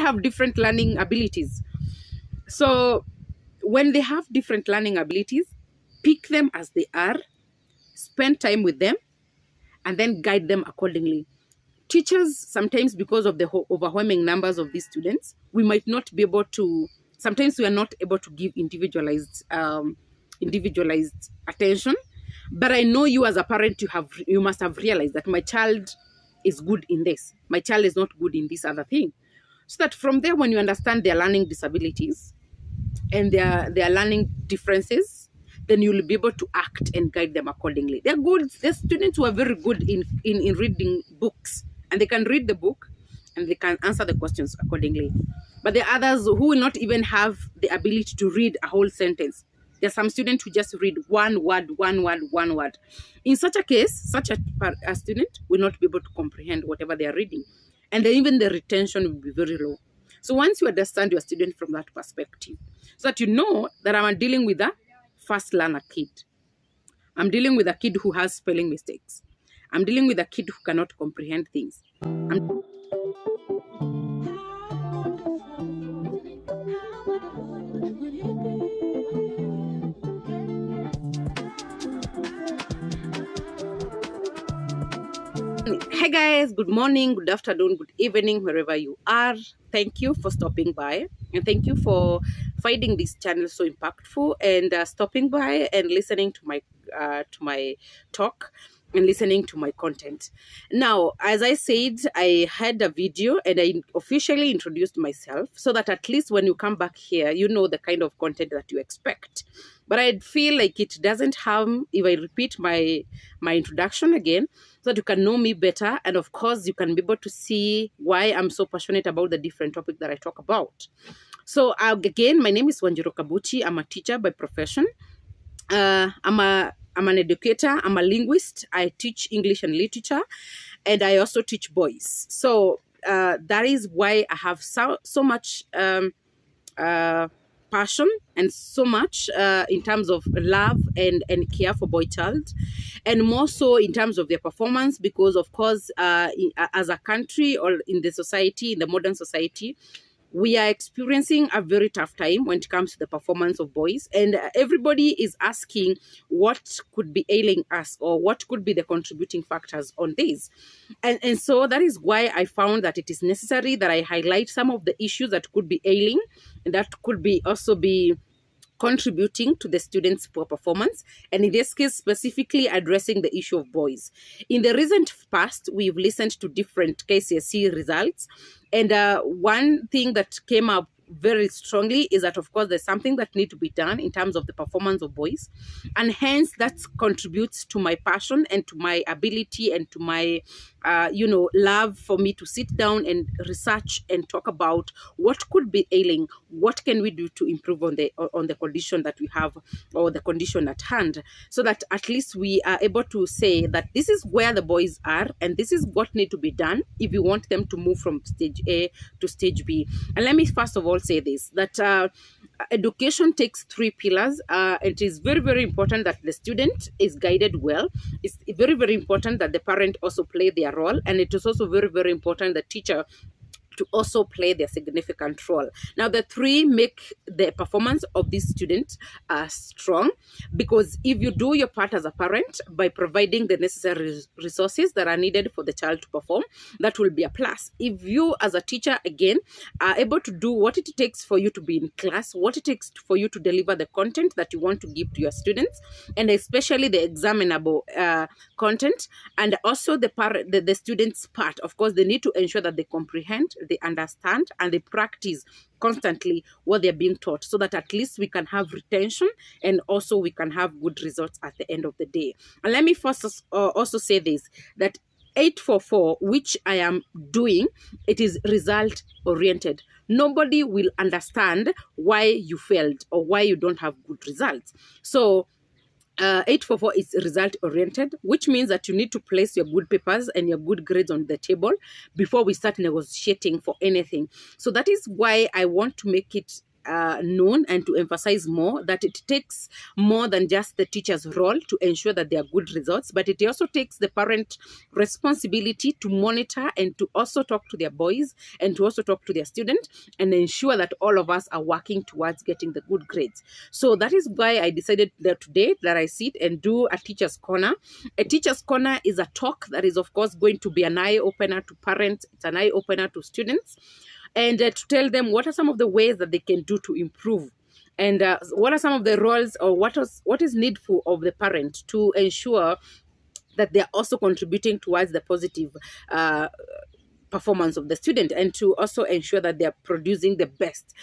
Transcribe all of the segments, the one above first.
have different learning abilities. So when they have different learning abilities, pick them as they are, spend time with them, and then guide them accordingly. Teachers, sometimes because of the overwhelming numbers of these students, we might not be able to, sometimes we are not able to give individualized attention. But I know you as a parent, you must have realized that my child is good in this, my child is not good in this other thing. So that from there, when you understand their learning disabilities and their learning differences, then you'll be able to act and guide them accordingly. They're good. They're students who are very good in reading books, and they can read the book and they can answer the questions accordingly. But there are others who will not even have the ability to read a whole sentence. There are some students who just read one word. In such a case, such a student will not be able to comprehend whatever they are reading. And then even the retention will be very low. So once you understand your student from that perspective, so that you know that I'm dealing with a fast learner kid. I'm dealing with a kid who has spelling mistakes. I'm dealing with a kid who cannot comprehend things. Hey guys, good morning, good afternoon, good evening, wherever you are. Thank you for stopping by, and thank you for finding this channel so impactful, and stopping by and listening to my talk and listening to my content. Now, as I said, I had a video and I officially introduced myself so that at least when you come back here, you know the kind of content that you expect. But I feel like it doesn't harm if I repeat my introduction again, so that you can know me better. And of course, you can be able to see why I'm so passionate about the different topics that I talk about. So again, my name is Wanjiru Kabuchi. I'm a teacher by profession. I'm an educator. I'm a linguist. I teach English and literature, and I also teach boys. So that is why I have so much passion and so much in terms of love and care for boy child, and more so in terms of their performance, because of course as a country or in the society, in the modern society, we are experiencing a very tough time when it comes to the performance of boys, and everybody is asking what could be ailing us or what could be the contributing factors on this. And so that is why I found that it is necessary that I highlight some of the issues that could be ailing and that could be also be contributing to the students' poor performance, and in this case specifically addressing the issue of boys. In the recent past, we've listened to different KCSE results, and one thing that came up very strongly is that, of course, there's something that needs to be done in terms of the performance of boys, and hence that contributes to my passion and to my ability and to my love for me to sit down and research and talk about what could be ailing, what can we do to improve on the condition that we have or the condition at hand, so that at least we are able to say that this is where the boys are and this is what needs to be done if you want them to move from stage A to stage B. And let me first of all say this, that education takes three pillars. It is very, very important that the student is guided well. It's very, very important that the parent also play their role. And it is also very, very important that teacher to also play their significant role. Now, the three make the performance of this student strong, because if you do your part as a parent by providing the necessary resources that are needed for the child to perform, that will be a plus. If you as a teacher, again, are able to do what it takes for you to be in class, what it takes for you to deliver the content that you want to give to your students, and especially the examinable content, and also the students' part, of course, they need to ensure that they comprehend, they understand, and they practice constantly what they're being taught, so that at least we can have retention and also we can have good results at the end of the day. And let me first also say this, that 844, which I am doing, it is result oriented. Nobody will understand why you failed or why you don't have good results. So 844 is result oriented, which means that you need to place your good papers and your good grades on the table before we start negotiating for anything. So that is why I want to make it known and to emphasize more that it takes more than just the teacher's role to ensure that there are good results, but it also takes the parent responsibility to monitor and to also talk to their boys and to also talk to their student and ensure that all of us are working towards getting the good grades. So that is why I decided that today that I sit and do a teacher's corner. A teacher's corner is a talk that is, of course, going to be an eye-opener to parents. It's an eye-opener to students. And to tell them what are some of the ways that they can do to improve. And what are some of the roles or what is needful of the parent to ensure that they're also contributing towards the positive performance of the student, and to also ensure that they're producing the best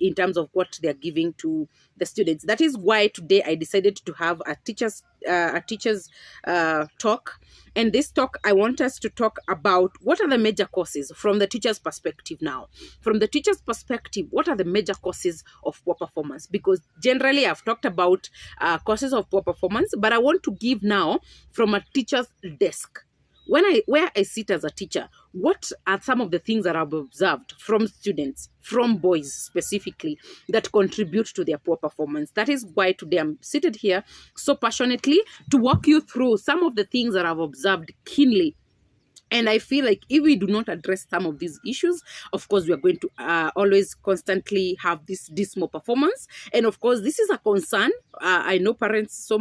in terms of what they're giving to the students. That is why today I decided to have a teacher's talk. And this talk, I want us to talk about what are the major causes from the teacher's perspective now. From the teacher's perspective, what are the major causes of poor performance? Because generally I've talked about causes of poor performance, but I want to give now from a teacher's desk. Where I sit as a teacher, what are some of the things that I've observed from students, from boys specifically, that contribute to their poor performance? That is why today I'm seated here so passionately to walk you through some of the things that I've observed keenly. And I feel like if we do not address some of these issues, of course, we are going to always constantly have this dismal performance. And of course, this is a concern. I know so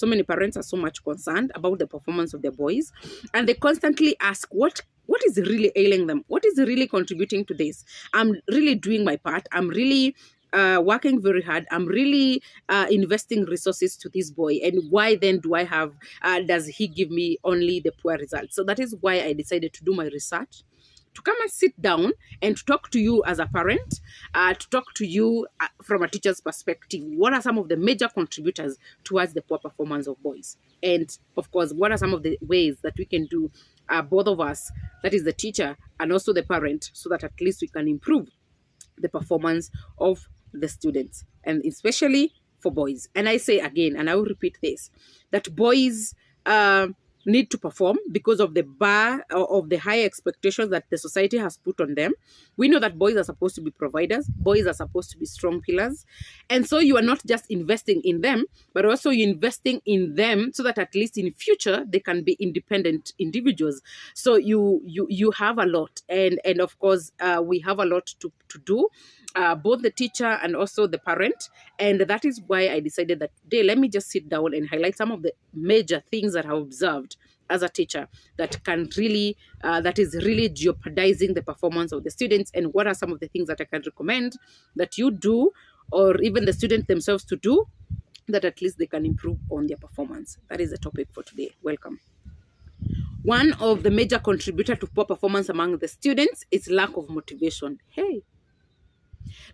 many parents are so much concerned about the performance of their boys. And they constantly ask, what is really ailing them? What is really contributing to this? I'm really doing my part. I'm really working very hard. I'm really investing resources to this boy. And why then does he give me only the poor results? So that is why I decided to do my research, to come and sit down and to talk to you as a parent, to talk to you from a teacher's perspective. What are some of the major contributors towards the poor performance of boys? And of course, what are some of the ways that we can do, both of us, that is the teacher and also the parent, so that at least we can improve the performance of the students, and especially for boys. And I say again, and I will repeat this, that boys need to perform because of the bar of the high expectations that the society has put on them. We know that boys are supposed to be providers. Boys are supposed to be strong pillars. And so you are not just investing in them, but also you're investing in them so that at least in future they can be independent individuals. So you have a lot. And of course, we have a lot to do. Both the teacher and also the parent. And that is why I decided that today, let me just sit down and highlight some of the major things that I've observed as a teacher that is really jeopardizing the performance of the students, and what are some of the things that I can recommend that you do, or even the students themselves to do, that at least they can improve on their performance. That is the topic for today. Welcome. One of the major contributors to poor performance among the students is lack of motivation.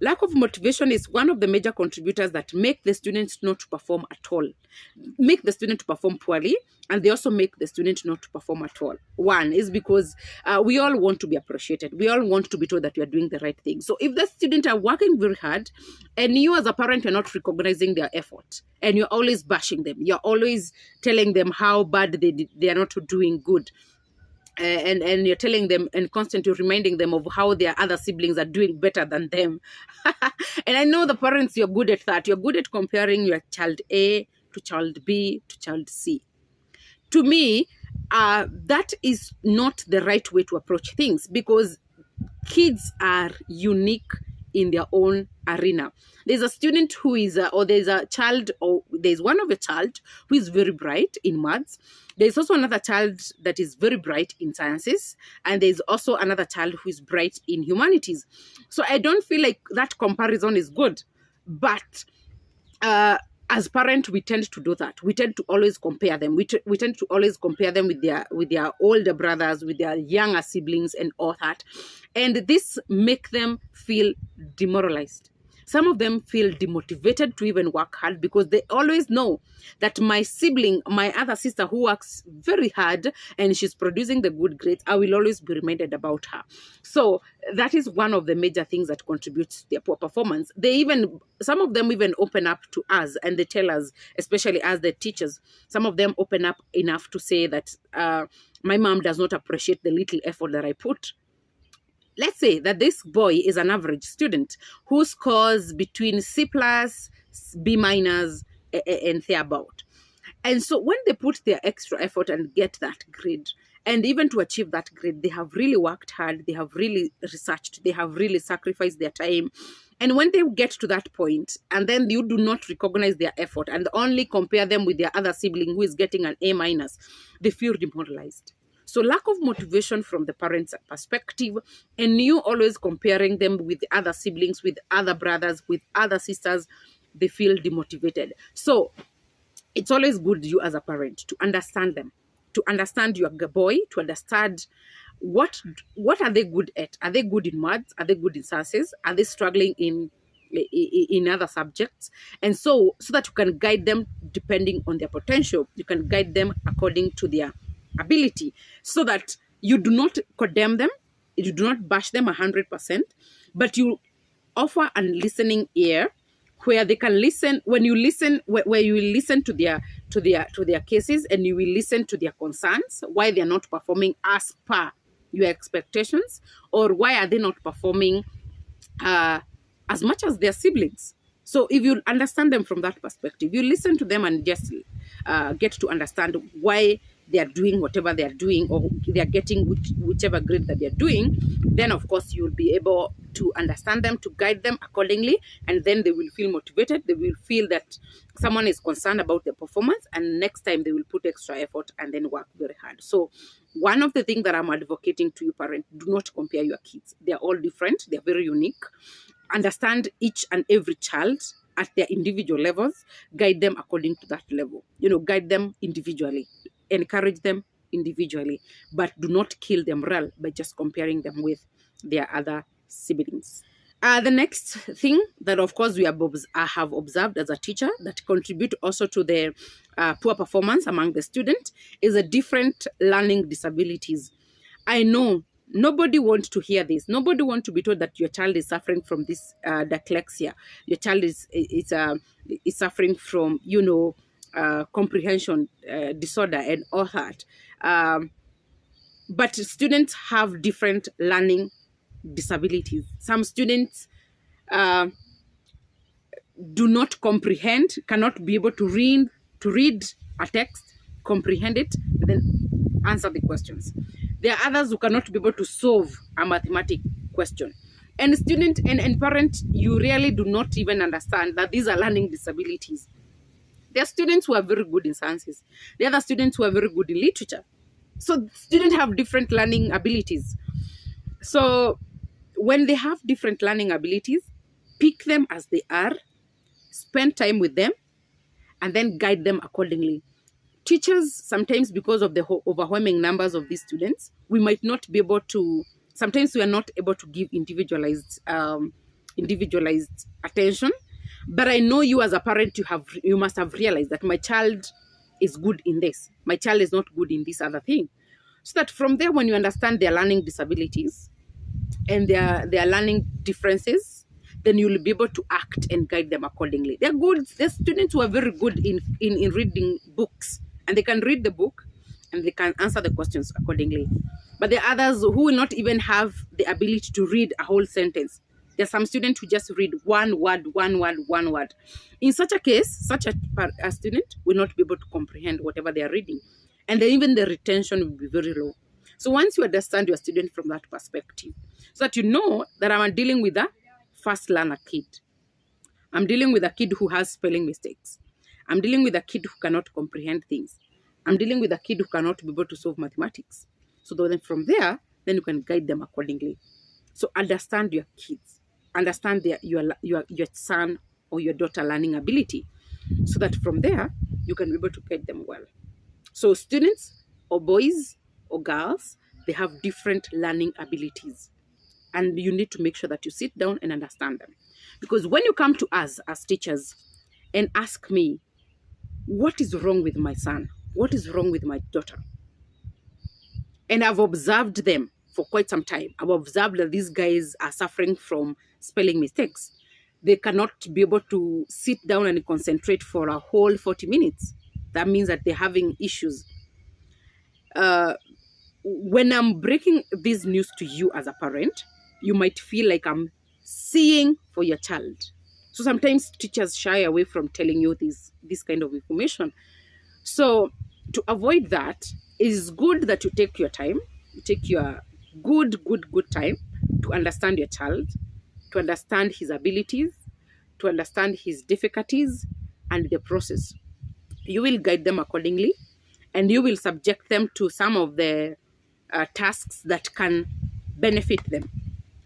Lack of motivation is one of the major contributors that make the students not to perform at all, make the student to perform poorly, and they also make the student not to perform at all. One is because we all want to be appreciated. We all want to be told that we are doing the right thing. So if the students are working very hard and you as a parent are not recognizing their effort, and you're always bashing them, you're always telling them how bad they are not doing good, and you're telling them and constantly reminding them of how their other siblings are doing better than them. And I know the parents, you're good at that. You're good at comparing your child A to child B to child C. To me, that is not the right way to approach things, because kids are unique in their own arena. There's a student who is, or there's a child, or there's one of a child who is very bright in maths. There's also another child that is very bright in sciences, and there's also another child who is bright in humanities. So I don't feel like that comparison is good. But as parents, we tend to do that. We tend to always compare them. We tend to always compare them with their older brothers, with their younger siblings, and all that. And this make them feel demoralized. Some of them feel demotivated to even work hard, because they always know that my sibling, my other sister who works very hard and she's producing the good grades, I will always be reminded about her. So that is one of the major things that contributes to their poor performance. Some of them even open up to us, and they tell us, especially as the teachers, some of them open up enough to say that my mom does not appreciate the little effort that I put. let's say that this boy is an average student who scores between C plus, B minus, and thereabout. And so when they put their extra effort and get that grade, and even to achieve that grade, they have really worked hard, they have really researched, they have really sacrificed their time. And when they get to that point, and then you do not recognize their effort and only compare them with their other sibling who is getting an A minus, they feel demoralized. So lack of motivation from the parents' perspective, and you always comparing them with other siblings, with other brothers, with other sisters, they feel demotivated. So it's always good, you as a parent, to understand them, to understand your boy, to understand what are they good at. Are they good in maths? Are they good in sciences? Are they struggling in other subjects? And so that you can guide them depending on their potential. You can guide them according to their ability, so that you do not condemn them, you do not bash them 100%, but you offer a listening ear where they can listen. When you listen, where you will listen to their cases, and you will listen to their concerns, why they are not performing as per your expectations, or why are they not performing as much as their siblings. So if you understand them from that perspective, you listen to them and just get to understand why they are doing whatever they are doing, or they are getting whichever grade that they are doing, then of course you'll be able to understand them, to guide them accordingly, and then they will feel motivated. They will feel that someone is concerned about their performance, and next time they will put extra effort and then work very hard. So one of the things that I'm advocating to you parents, do not compare your kids. They're all different. They're very unique. Understand each and every child at their individual levels, guide them according to that level. Guide them individually, encourage them individually, but do not kill them morale by just comparing them with their other siblings. The next thing that, of course, I have observed as a teacher that contribute also to the poor performance among the student is a different learning disabilities. I know nobody wants to hear this. Nobody wants to be told that your child is suffering from this dyslexia. Your child is suffering from, comprehension disorder and all that. But students have different learning disabilities. Some students do not comprehend, cannot be able to read a text, comprehend it, and then answer the questions. There are others who cannot be able to solve a mathematic question. And student and parent, you really do not even understand that these are learning disabilities. There are students who are very good in sciences. There are other students who are very good in literature. So students have different learning abilities. So when they have different learning abilities, pick them as they are, spend time with them, and then guide them accordingly. Teachers, sometimes because of the overwhelming numbers of these students, we might not be able to, sometimes we are not able to give individualized attention. But I know you as a parent, you must have realized that my child is good in this. My child is not good in this other thing. So that from there, when you understand their learning disabilities and their learning differences, then you'll be able to act and guide them accordingly. They're good. They're students who are very good in reading books, and they can read the book and they can answer the questions accordingly. But there are others who will not even have the ability to read a whole sentence. There are some students who just read one word. In such a case, such a student will not be able to comprehend whatever they are reading. And then even the retention will be very low. So once you understand your student from that perspective, so that you know that I'm dealing with a fast learner kid. I'm dealing with a kid who has spelling mistakes. I'm dealing with a kid who cannot comprehend things. I'm dealing with a kid who cannot be able to solve mathematics. So then from there, then you can guide them accordingly. So understand your kids. Understand your son or your daughter learning ability, so that from there, you can be able to guide them well. So students or boys or girls, they have different learning abilities. And you need to make sure that you sit down and understand them. Because when you come to us as teachers and ask me, what is wrong with my son? What is wrong with my daughter? And I've observed them for quite some time. I've observed that these guys are suffering from spelling mistakes. They cannot be able to sit down and concentrate for a whole 40 minutes. That means that they're having issues. When I'm breaking this news to you as a parent, you might feel like I'm seeing for your child. So sometimes teachers shy away from telling you this kind of information. So to avoid that, it is good that you take your time, you take your good time to understand your child, to understand his abilities, to understand his difficulties and the process. You will guide them accordingly, and you will subject them to some of the tasks that can benefit them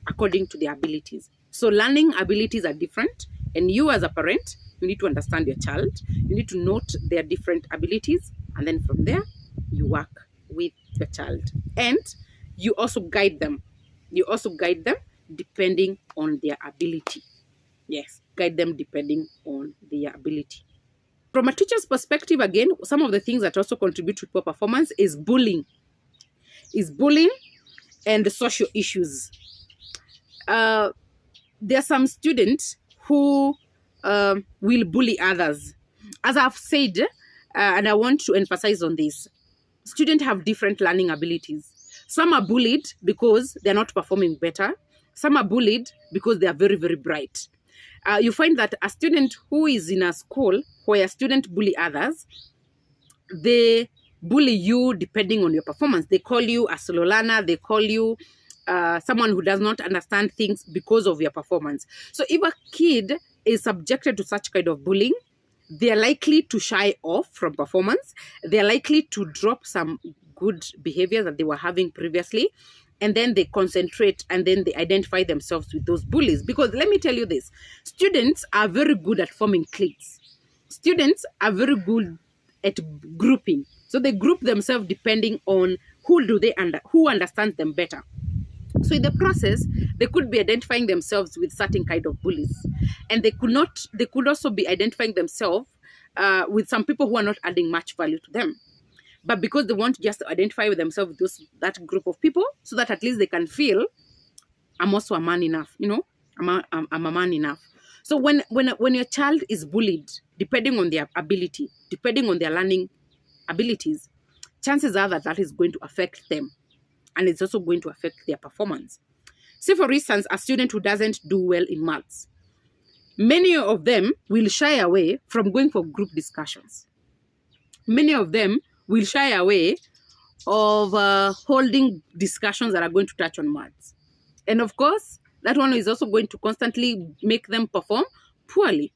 according to their abilities. So learning abilities are different, and you as a parent, you need to understand your child, you need to note their different abilities, and then from there, you work with the child. And you also guide them. You also guide them depending on their ability. Yes, guide them depending on their ability. From a teacher's perspective, again, some of the things that also contribute to poor performance is bullying. And the social issues. There are some students who will bully others. As I've said, and I want to emphasize on this, students have different learning abilities. Some are bullied because they're not performing better. Some are bullied because they are very, very bright. You find that a student who is in a school where students bully others, they bully you depending on your performance. They call you a slow learner. They call you someone who does not understand things because of your performance. So if a kid is subjected to such kind of bullying, they are likely to shy off from performance. They are likely to drop some good behavior that they were having previously. And then they concentrate and then they identify themselves with those bullies. Because let me tell you this, students are very good at forming cliques. Students are very good at grouping. So they group themselves depending on who understands them better. So in the process, they could be identifying themselves with certain kind of bullies. And they could also be identifying themselves with some people who are not adding much value to them. But because they want to just identify with themselves with that group of people, so that at least they can feel, I'm also a man enough, I'm a man enough. So when your child is bullied, depending on their ability, depending on their learning abilities, chances are that is going to affect them. And it's also going to affect their performance. Say, for instance, a student who doesn't do well in maths. Many of them will shy away from going for group discussions. Many of them will shy away of holding discussions that are going to touch on maths. And of course, that one is also going to constantly make them perform poorly.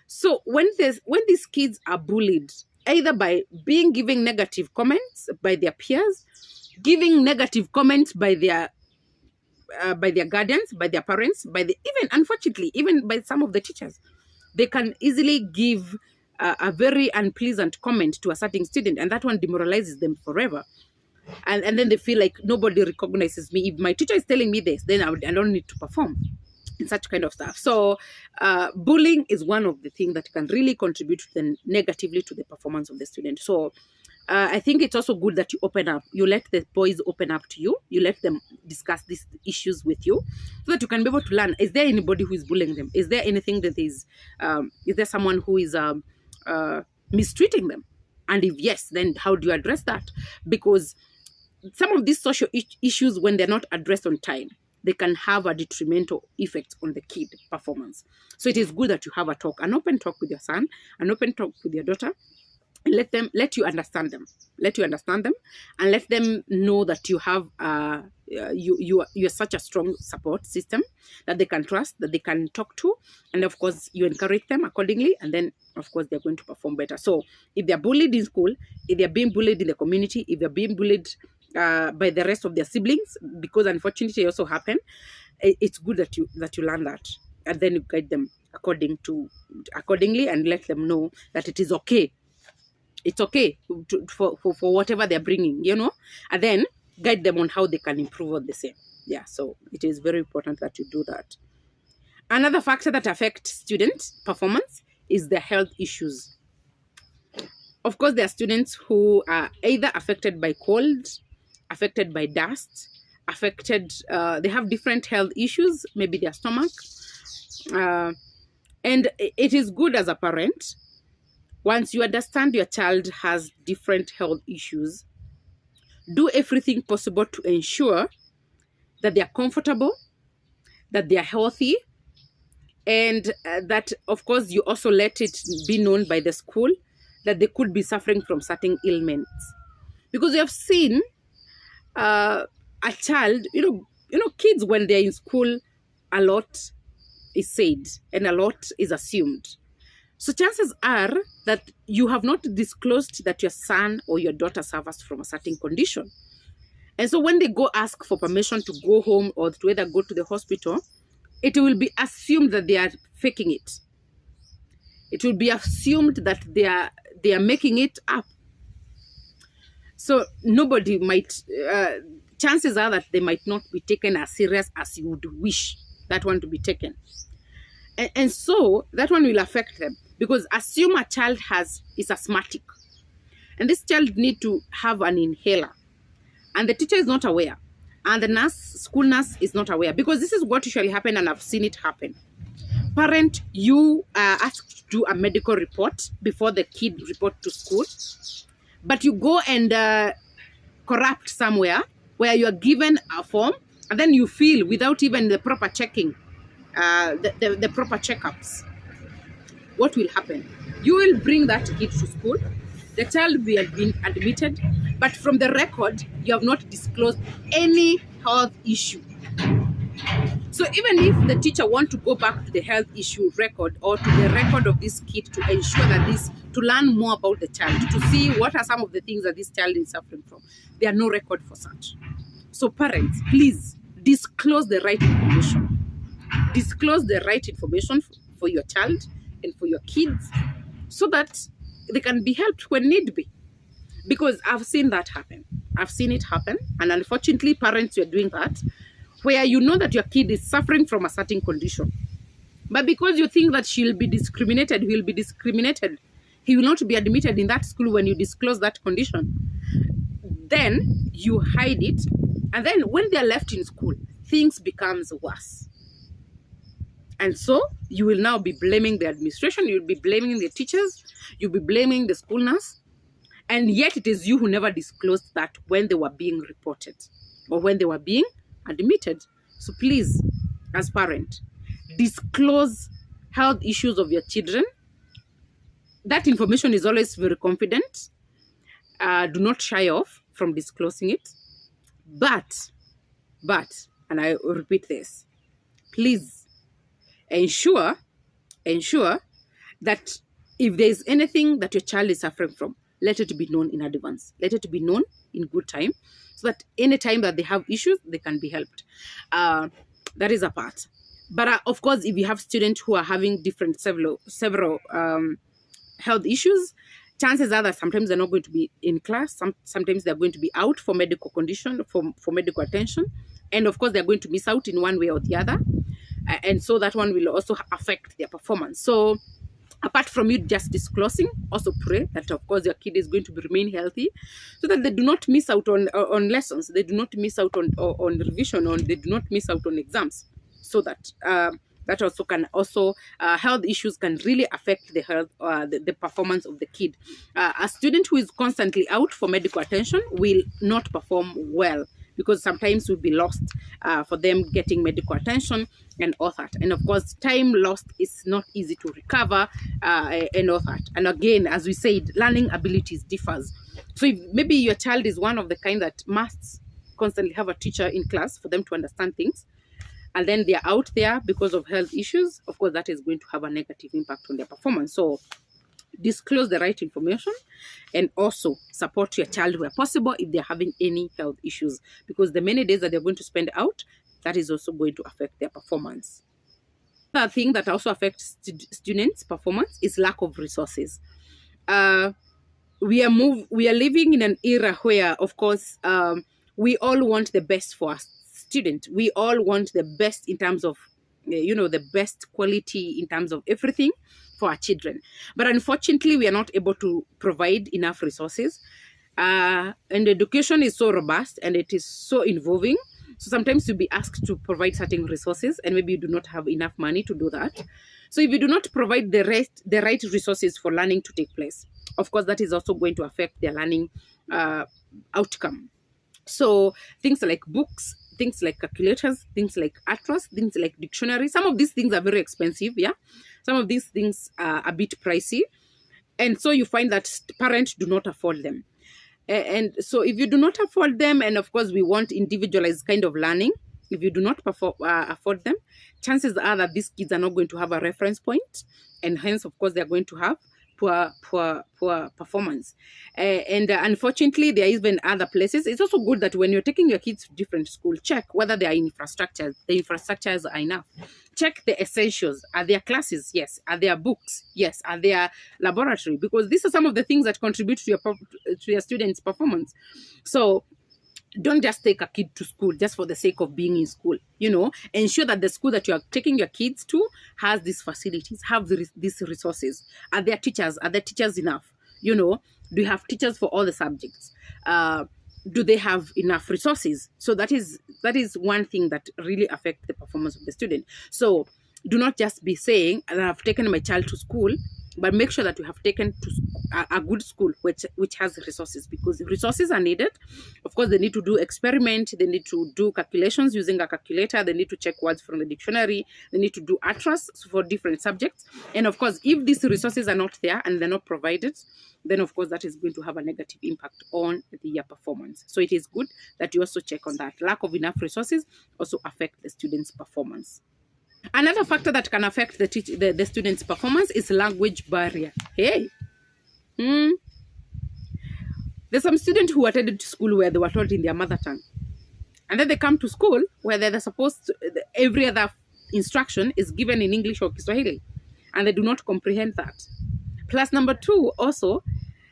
So when these kids are bullied, either by being given negative comments by their peers, giving negative comments by their guardians, by their parents, even unfortunately, even by some of the teachers, they can easily give a very unpleasant comment to a certain student, and that one demoralizes them forever. And then they feel like nobody recognizes me. If my teacher is telling me this, then I don't need to perform, and such kind of stuff. So bullying is one of the things that can really contribute negatively to the performance of the student. So I think it's also good that you open up. You let the boys open up to you. You let them discuss these issues with you, so that you can be able to learn. Is there anybody who is bullying them? Is there anything that is there someone who is mistreating them? And if yes, then how do you address that? Because some of these social issues, when they're not addressed on time, they can have a detrimental effect on the kid performance. So it is good that you have a talk, an open talk with your son, an open talk with your daughter. Let you understand them, and let them know that you have you're such a strong support system that they can trust, that they can talk to, and of course you encourage them accordingly, and then of course they're going to perform better. So if they're bullied in school, if they're being bullied in the community, if they're being bullied by the rest of their siblings, because unfortunately it also happen, it's good that you learn that, and then you guide them accordingly, and let them know that it is okay. It's okay for whatever they're bringing, and then guide them on how they can improve on the same. Yeah, so it is very important that you do that. Another factor that affects student performance is their health issues. Of course, there are students who are either affected by cold, affected by dust, they have different health issues, maybe their stomach. And it is good as a parent, once you understand your child has different health issues, do everything possible to ensure that they are comfortable, that they are healthy, and that, of course, you also let it be known by the school that they could be suffering from certain ailments. Because you have seen a child, kids, when they're in school, a lot is said and a lot is assumed. So chances are that you have not disclosed that your son or your daughter suffers from a certain condition. And so when they go ask for permission to go home or to either go to the hospital, it will be assumed that they are faking it. It will be assumed that they are making it up. So nobody might, chances are that they might not be taken as serious as you would wish that one to be taken. And so that one will affect them, because assume a child is asthmatic, and this child need to have an inhaler, and the teacher is not aware, and the school nurse is not aware, because this is what usually happen, and I've seen it happen. Parent, you are asked to do a medical report before the kid report to school, but you go and corrupt somewhere where you are given a form, and then you fill without even the proper checking, the proper checkups. What will happen? You will bring that kid to school, the child will have been admitted, but from the record, you have not disclosed any health issue. So even if the teacher want to go back to the health issue record or to the record of this kid to ensure that to learn more about the child, to see what are some of the things that this child is suffering from, there are no record for such. So parents, please disclose the right information. Disclose the right information for your child and for your kids, so that they can be helped when need be. Because I've seen that happen. I've seen it happen. And unfortunately, parents, you're doing that, where you know that your kid is suffering from a certain condition. But because you think that she'll be discriminated, he'll be discriminated, he will not be admitted in that school when you disclose that condition, then you hide it. And then when they're left in school, things becomes worse. And so you will now be blaming the administration, you'll be blaming the teachers, you'll be blaming the school nurse, and yet it is you who never disclosed that when they were being reported or when they were being admitted. So please, as parent, disclose health issues of your children. That information is always very confident. Do not shy off from disclosing it. But, and I repeat this, please ensure that if there is anything that your child is suffering from, let it be known in advance. Let it be known in good time, so that any time that they have issues, they can be helped. That is a part. But of course, if you have students who are having several health issues, chances are that sometimes they're not going to be in class. Sometimes they're going to be out for medical condition, for medical attention. And of course, they're going to miss out in one way or the other. And so that one will also affect their performance. So apart from you just disclosing, also pray that, of course, your kid is going to remain healthy, so that they do not miss out on lessons, they do not miss out on revision, they do not miss out on exams, so that that also can health issues can really affect the health, the performance of the kid. A student who is constantly out for medical attention will not perform well, because sometimes we'll be lost for them getting medical attention and all that. And of course, time lost is not easy to recover and all that. And again, as we said, learning abilities differs. So if maybe your child is one of the kind that must constantly have a teacher in class for them to understand things, and then they're out there because of health issues, of course, that is going to have a negative impact on their performance. So disclose the right information, and also support your child where possible if they're having any health issues, because the many days that they're going to spend out, that is also going to affect their performance. Another thing that also affects students' performance is lack of resources. We are living in an era where, of course, we all want the best for our student. We all want the best in terms of, the best quality in terms of everything for our children. But unfortunately, we are not able to provide enough resources. And education is so robust and it is so involving. So sometimes you'll be asked to provide certain resources, and maybe you do not have enough money to do that. So if you do not provide the right resources for learning to take place, of course, that is also going to affect their learning outcome. So things like books, things like calculators, things like atlas, things like dictionary. Some of these things are very expensive, yeah. Some of these things are a bit pricey. And so you find that parents do not afford them. And so if you do not afford them, and of course we want individualized kind of learning, if you do not afford them, chances are that these kids are not going to have a reference point, and hence of course they're going to have poor performance. Unfortunately, there is even other places. It's also good that when you're taking your kids to different schools, check whether the infrastructures are enough. Check the essentials. Are there classes? Yes. Are there books? Yes. Are there laboratory? Because these are some of the things that contribute to your students' performance. So don't just take a kid to school just for the sake of being in school. Ensure that the school that you are taking your kids to has these facilities, have these resources. Are there teachers? Are there teachers enough? Do you have teachers for all the subjects? Do they have enough resources? So that is one thing that really affects the performance of the student. So do not just be saying, I've taken my child to school, but make sure that you have taken to a good school which has resources, because resources are needed. Of course, they need to do experiment, they need to do calculations using a calculator, they need to check words from the dictionary, they need to do atlas for different subjects. And of course, if these resources are not there and they're not provided, then of course that is going to have a negative impact on their performance. So it is good that you also check on that. Lack of enough resources also affect the students' performance. Another factor that can affect the students' performance is language barrier. Hey, there's some students who attended school where they were taught in their mother tongue, and then they come to school where they're supposed to, every other instruction is given in English or Kiswahili, and they do not comprehend that. Plus, number two, also,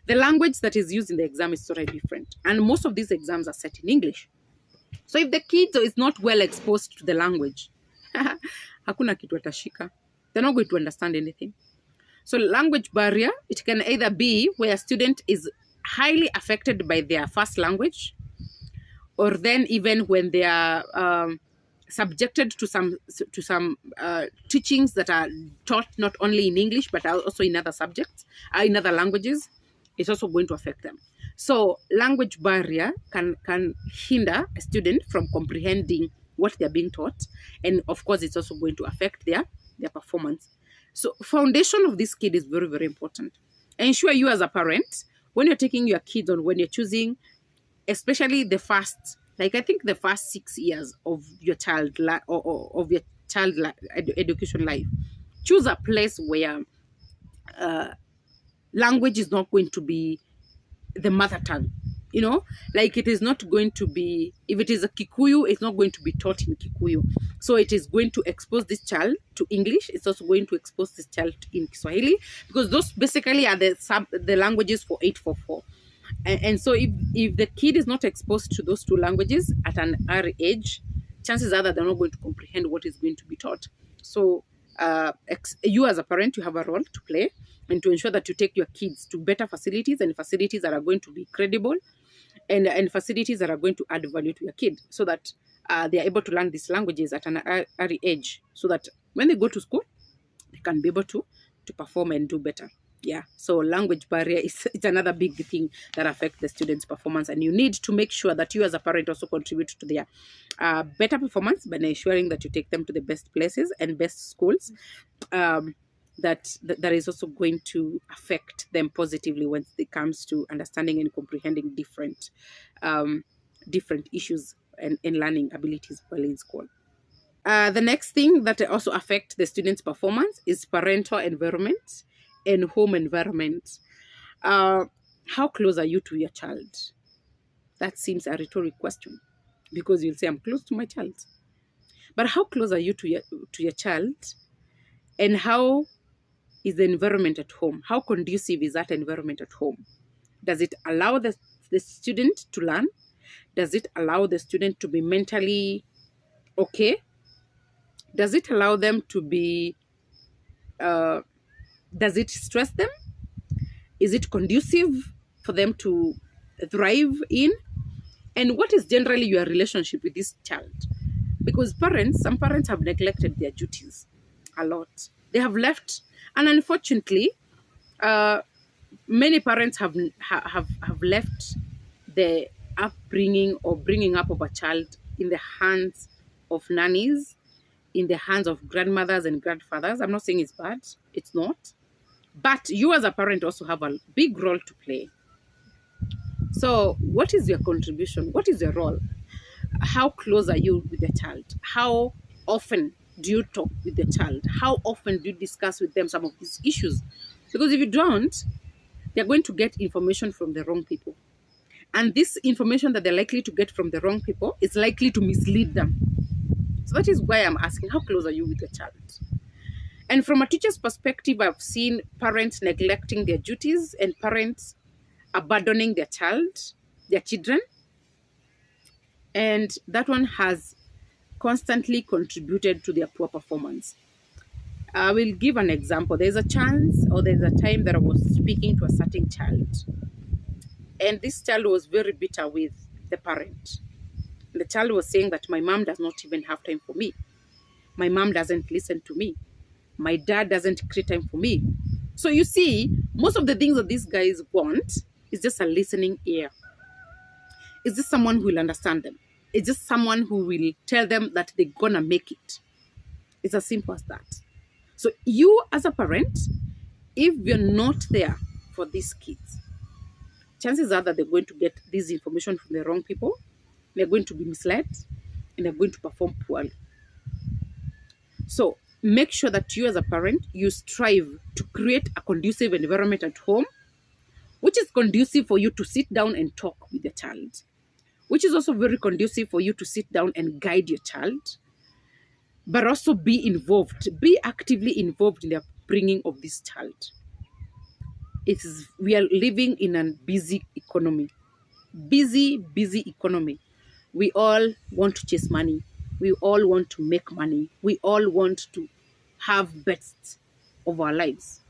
the language that is used in the exam is totally different, and most of these exams are set in English. So if the kid is not well exposed to the language, hakuna kitu atashika. They're not going to understand anything. So language barrier, it can either be where a student is highly affected by their first language, or then even when they are subjected to some teachings that are taught not only in English but also in other subjects, in other languages, it's also going to affect them. So language barrier can hinder a student from comprehending what they're being taught, and of course it's also going to affect their performance. So foundation of this kid is very, very important. Ensure you as a parent, when you're taking your kids on, when you're choosing, especially the first 6 years of your child of your child education life, choose a place where language is not going to be the mother tongue. It is not going to be, if it is a Kikuyu, it's not going to be taught in Kikuyu. So it is going to expose this child to English. It's also going to expose this child in Kiswahili, because those basically are the languages for 844. And so if the kid is not exposed to those two languages at an early age, chances are that they're not going to comprehend what is going to be taught. So you as a parent, you have a role to play, and to ensure that you take your kids to better facilities, and facilities that are going to be credible, and facilities that are going to add value to your kid, so that they are able to learn these languages at an early age, so that when they go to school, they can be able to perform and do better. Yeah, so language barrier is another big thing that affects the students' performance, and you need to make sure that you as a parent also contribute to their better performance by ensuring that you take them to the best places and best schools. That is also going to affect them positively when it comes to understanding and comprehending different issues and learning abilities while in school. The next thing that also affects the students' performance is parental environment and home environment. How close are you to your child? That seems a rhetorical question, because you'll say, I'm close to my child. But how close are you to your child? And how is the environment at home? How conducive is that environment at home? Does it allow the student to learn? Does it allow the student to be mentally okay? Does it allow them to be, does it stress them? Is it conducive for them to thrive in? And what is generally your relationship with this child? Because some parents have neglected their duties a lot. They have left, and unfortunately, many parents have left the upbringing or bringing up of a child in the hands of nannies, in the hands of grandmothers and grandfathers. I'm not saying it's bad, it's not. But you as a parent also have a big role to play. So what is your contribution? What is your role? How close are you with the child? How often do you talk with the child? How often do you discuss with them some of these issues? Because if you don't, they're going to get information from the wrong people. And this information that they're likely to get from the wrong people is likely to mislead them. So that is why I'm asking, how close are you with the child? And from a teacher's perspective, I've seen parents neglecting their duties and parents abandoning their children. And that one has constantly contributed to their poor performance. I will give an example. There's a chance, or there's a time that I was speaking to a certain child, and this child was very bitter with the parent. The child was saying that my mom does not even have time for me. My mom doesn't listen to me. My dad doesn't create time for me. So you see, most of the things that these guys want is just a listening ear. It's just someone who will understand them. It's just someone who will tell them that they're gonna make it. It's as simple as that. So you as a parent, if you're not there for these kids, chances are that they're going to get this information from the wrong people, they're going to be misled, and they're going to perform poorly. So make sure that you as a parent, you strive to create a conducive environment at home, which is conducive for you to sit down and talk with your child, which is also very conducive for you to sit down and guide your child, but also be involved, be actively involved in the upbringing of this child. We are living in a busy economy. Busy economy. We all want to chase money. We all want to make money. We all want to have best of our lives.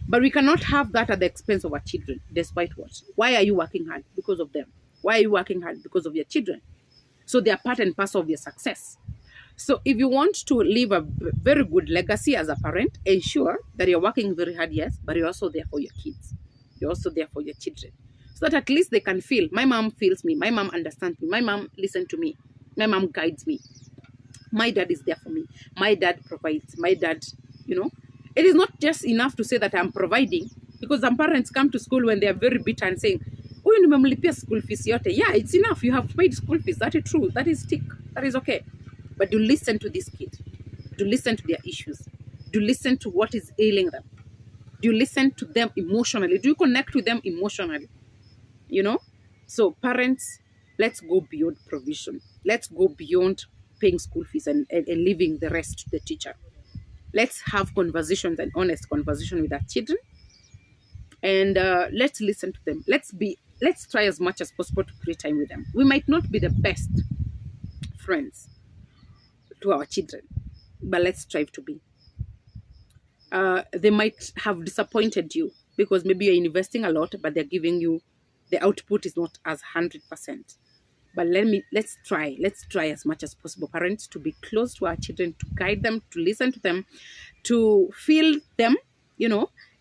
But we cannot have that at the expense of our children, despite what? Why are you working hard? Because of them. Why are you working hard? Because of your children. So they are part and parcel of your success. So if you want to leave a very good legacy as a parent, ensure that you're working very hard, yes, but you're also there for your kids. You're also there for your children. So that at least they can feel, my mom feels me, my mom understands me, my mom listens to me, my mom guides me. My dad is there for me. My dad provides. My dad, It is not just enough to say that I'm providing, because some parents come to school when they are very bitter and saying, "Oh, nimemlipia school fees yote." Yeah, it's enough. You have paid school fees. That is true. That is tick. That is okay. But do listen to this kid. Do listen to their issues. Do listen to what is ailing them. Do you listen to them emotionally? Do you connect with them emotionally? So parents, let's go beyond provision. Let's go beyond paying school fees and leaving the rest to the teacher. Let's have conversations and honest conversation with our children. And let's listen to them. Let's try as much as possible to create time with them. We might not be the best friends to our children, but let's strive to be. They might have disappointed you because maybe you're investing a lot, but they're giving you, the output is not as 100%. But let's try as much as possible, parents, to be close to our children, to guide them, to listen to them, to feel them,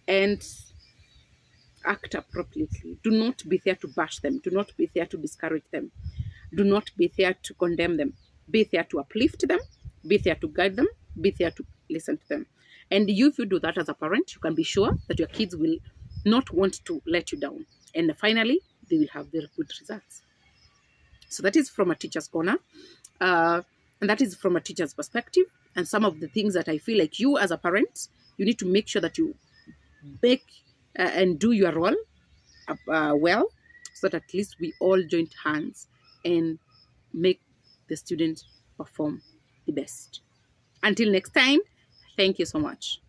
and act appropriately. Do not be there to bash them. Do not be there to discourage them. Do not be there to condemn them. Be there to uplift them. Be there to guide them. Be there to listen to them. And if you do that as a parent, you can be sure that your kids will not want to let you down. And finally, they will have very good results. So that is from a teacher's corner. And that is from a teacher's perspective. And some of the things that I feel like you as a parent, you need to make sure that you make and do your role well, so that at least we all join hands and make the student perform the best. Until next time, thank you so much.